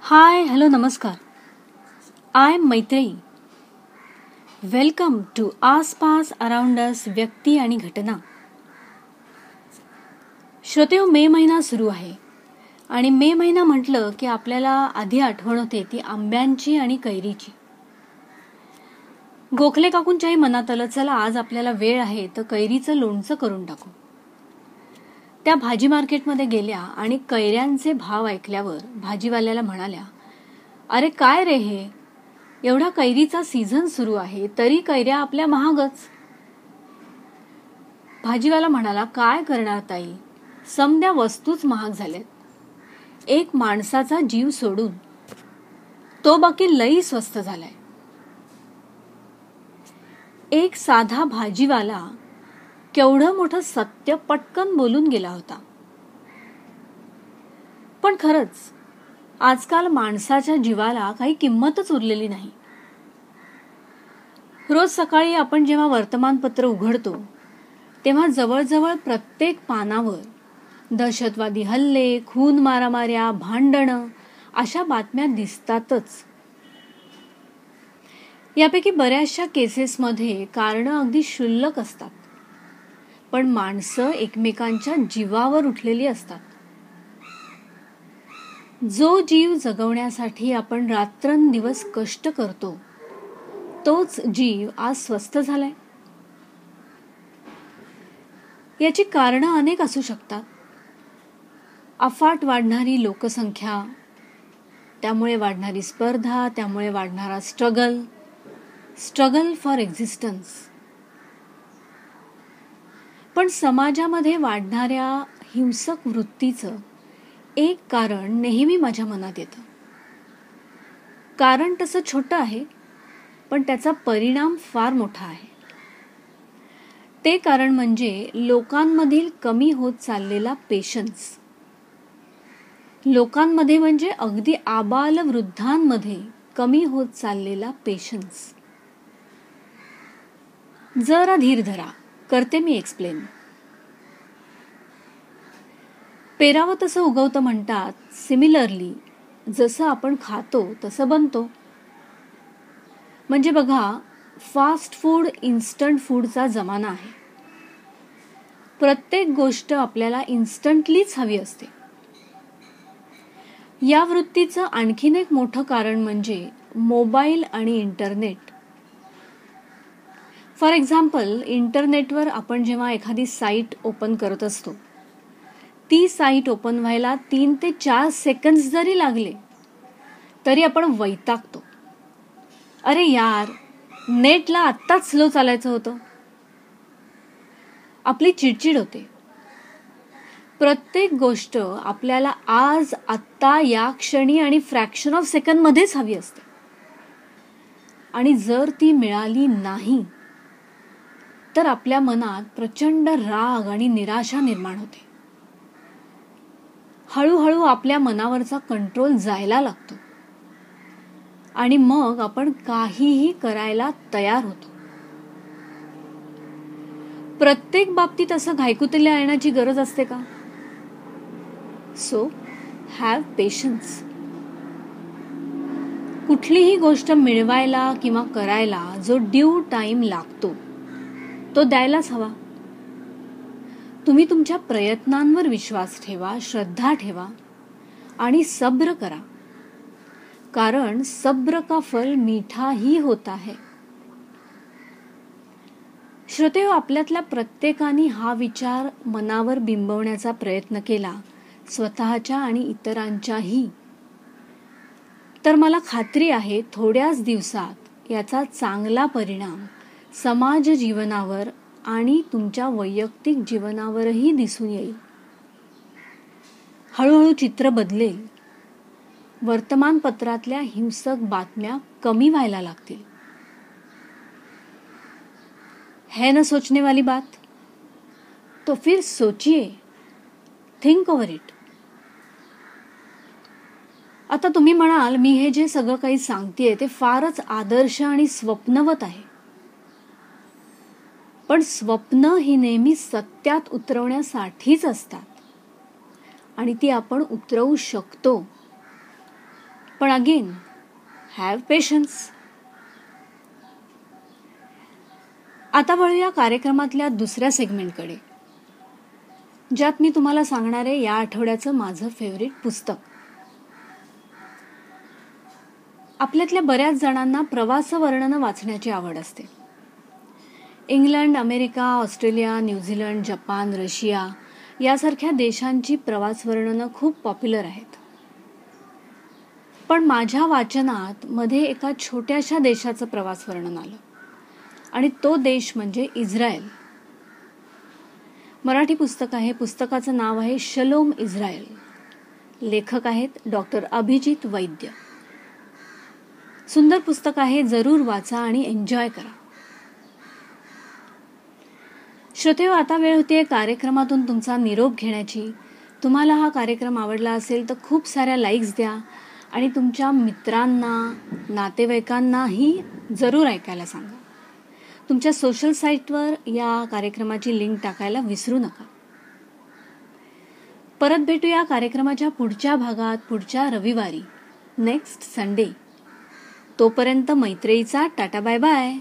हाय hello नमस्कार. I am Maitreyi. Welcome to Aaspaas around us व्यक्ती आणि घटना. श्रोतेहो, मे महिना सुरू आहे आणि मे महिना म्हटलं की आपल्याला आधी आठवण होते ती आंब्यांची आणि कैरीची. गोखले काकूंच्याही मनात आलं, चला आज आपल्याला वेळ आहे तर कैरीचं लोणचं करून टाकू. त्या भाजी मार्केटमध्ये गेल्या आणि कैऱ्यांचे भाव ऐकल्यावर भाजीवाल्याला म्हणाल्या, अरे काय रे हे, एवढा कैरीचा सीझन सुरू आहे तरी कैऱ्या आपल्या महागच. भाजीवाला म्हणाला, काय करणार ताई, समद्या वस्तूच महाग झाल्यात. एक माणसाचा जीव सोडून तो बाकी लई स्वस्त झालाय. एक साधा भाजीवाला केवढं मोठं सत्य पटकन बोलून गेला होता. पण खरंच आजकाल माणसाच्या जीवाला काही किंमतच उरलेली नाही. रोज सकाळी आपण जेव्हा वर्तमानपत्र उघडतो तेव्हा जवळजवळ प्रत्येक पानावर दहशतवादी हल्ले, खून मारामाऱ्या, भांडणं अशा बातम्या दिसतातच. यापैकी बऱ्याचशा केसेसमध्ये कारणं अगदी क्षुल्लक असतात, पण माणसं एकमेकांच्या जीवावर उठलेली असतात. जो जीव जगवण्यासाठी आपण रात्रंदिवस कष्ट करतो तोच जीव आज स्वस्त झालाय. याची कारणं अनेक असू शकतात. अफाट वाढणारी लोकसंख्या, त्यामुळे वाढणारी स्पर्धा, त्यामुळे वाढणारा स्ट्रगल फॉर एक्झिस्टन्स. पण समाजामध्ये वाढणाऱ्या हिंसक वृत्तीचं एक कारण नेहमी माझ्या मनात येतं. कारण तसं छोटं आहे, पण त्याचा परिणाम फार मोठा आहे. ते कारण म्हणजे लोकांमधील कमी होत चाललेला पेशन्स. लोकांमध्ये म्हणजे अगदी आबाल वृद्धांमध्ये कमी होत चाललेला पेशन्स. जरा धीर धरा, करते मी एक्सप्लेन. पेरावं तसं उगवतं म्हणतात. सिमिलरली जसं आपण खातो तसं बनतो. म्हणजे बघा, फास्ट फूड, इन्स्टंट फूडचा जमाना आहे. प्रत्येक गोष्ट आपल्याला इन्स्टंटलीच हवी असते. या वृत्तीचं आणखीन एक मोठं कारण म्हणजे मोबाईल आणि इंटरनेट. फॉर एक्झाम्पल, इंटरनेटवर आपण जेव्हा एखादी साईट ओपन करत असतो, ती साईट ओपन व्हायला 3 ते 4 सेकंड्स जरी लागले तरी आपण वैतागतो. अरे यार, नेटला आत्ताच स्लो चालायचं होतं. आपली चिडचिड होते. प्रत्येक गोष्ट आपल्याला आज, आत्ता, या क्षणी आणि फ्रॅक्शन ऑफ सेकंड मध्येच हवी असते. आणि जर ती मिळाली नाही तर आपल्या मनात प्रचंड राग आणि निराशा निर्माण होते. हळूहळू आपल्या मनावरचा कंट्रोल जायला लागतो आणि मग आपण काहीही करायला तयार होतो. प्रत्येक बाबतीत असं घाईकुतीला येण्याची गरज असते का? So have patience. कुठलीही गोष्ट मिळवायला किंवा करायला जो ड्यू टाइम लागतो तो द्यायलाच हवा. तुम्ही तुमच्या प्रयत्नांवर विश्वास ठेवा, श्रद्धा ठेवा आणि सब्र करा, कारण सब्र का फल मीठा ही होता है. श्रोतेहो, आपल्यातल्या प्रत्येकाने हा विचार मनावर बिंबवण्याचा प्रयत्न केला, स्वतःच्या आणि इतरांच्याही, तर मला खात्री आहे थोड्याच दिवसात याचा चांगला परिणाम समाज जीवनावर आणि तुमच्या वैयक्तिक जीवनावरही दिसून येईल. हळूहळू चित्र बदलेल. वर्तमानपत्रातल्या हिंसक बातम्या कमी व्हायला लागतील. है ना सोचने वाली बात? तो फिर सोचिए, थिंक ओव्हर इट. आता तुम्ही म्हणाल, मी हे जे सगळं काही सांगतेय ते फारच आदर्श आणि स्वप्नवत आहे. पण स्वप्न ही नेहमी सत्यात उतरवण्यासाठीच असतात आणि ती आपण उतरवू शकतो. पण अगेन हॅव पेशन्स. आता वळूया कार्यक्रमातल्या दुसऱ्या सेगमेंटकडे, ज्यात मी तुम्हाला सांगणार आहे या आठवड्याचं माझं फेवरेट पुस्तक. आपल्यातल्या बऱ्याच जणांना प्रवास वर्णनं वाचण्याची आवड असते. England, America, Australia, New Zealand, Japan, Russia यासारख्या देशांची प्रवास वर्णनं खूप पॉप्युलर आहेत. पण माझ्या वाचनात मध्ये एका छोट्याशा देशाचं प्रवास वर्णन आलं, आणि तो देश म्हणजे इस्रायल. मराठी पुस्तक आहे. पुस्तकाचं नाव आहे शलोम इस्रायल. लेखक आहेत डॉक्टर अभिजित वैद्य. सुंदर पुस्तक आहे. जरूर वाचा आणि एन्जॉय करा. श्रोतेहो, आता वेळ होतीये कार्यक्रमातून तुमचा निरोप घेण्याची. तुम्हाला हा कार्यक्रम आवडला असेल तर खूप साऱ्या लाईक्स द्या आणि तुमच्या मित्रांना, नातेवाईकांनाही जरूर ऐकायला सांगा. तुमच्या सोशल साईटवर या कार्यक्रमाची लिंक टाकायला विसरू नका. परत भेटूया कार्यक्रमाच्या पुढच्या भागात पुढच्या रविवारी, नेक्स्ट संडे. तोपर्यंत मैत्रीचा टाटा बाय बाय.